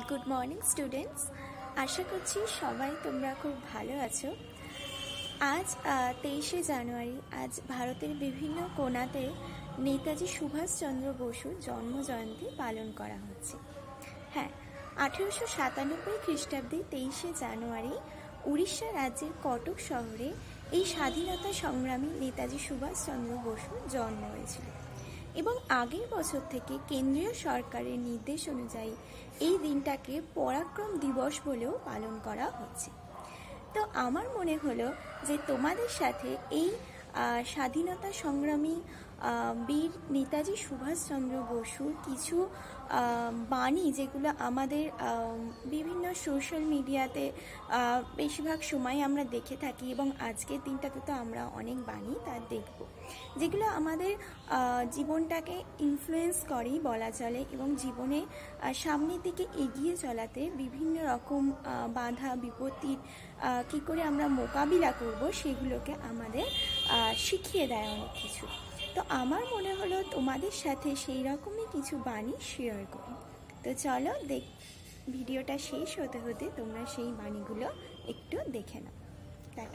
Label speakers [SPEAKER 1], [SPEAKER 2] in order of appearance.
[SPEAKER 1] Good morning students. আশা করছি সবাই তোমরা খুব ভালো আছো। আজ 23শে জানুয়ারি। আজ ভারতের বিভিন্ন কোণাতে নেতাজি সুভাষচন্দ্র বসুর জন্মজয়ন্তী পালন করা হচ্ছে। হ্যাঁ, 1897 খ্রিস্টাব্দে 23শে জানুয়ারি উড়িষ্যা রাজ্যের কটক শহরে এই স্বাধীনতা সংগ্রামী নেতাজি সুভাষচন্দ্র বসুর জন্ম হয়েছিল এবং আগের বছর থেকে কেন্দ্রীয় সরকারের নির্দেশ অনুযায়ী এই দিনটাকে পরাক্রম দিবস বলেও পালন করা হচ্ছে। তো আমার মনে হলো যে তোমাদের সাথে এই স্বাধীনতা সংগ্রামী বীর নেতাজি সুভাষচন্দ্র বসুর কিছু বাণী, যেগুলো আমাদের বিভিন্ন সোশ্যাল মিডিয়াতে বেশিরভাগ সময় আমরা দেখে থাকি এবং আজকের দিনটাতে তো আমরা অনেক বাণী তার দেখব, যেগুলো আমাদের জীবনটাকে ইনফ্লুয়েন্স করেই বলা চলে এবং জীবনে সামনের দিকে এগিয়ে চলাতে বিভিন্ন রকম বাধা বিপত্তির কী করে আমরা মোকাবিলা করব সেগুলোকে আমাদের শিখিয়ে দেয় অনেক কিছু। তো আমার মনে হলো তোমাদের সাথে সেই রকমই কিছু বাণী শেয়ার করি। তো চলো ভিডিওটা শেষ হতে হতে তোমরা সেই বাণীগুলো একটু দেখে নাও। তাই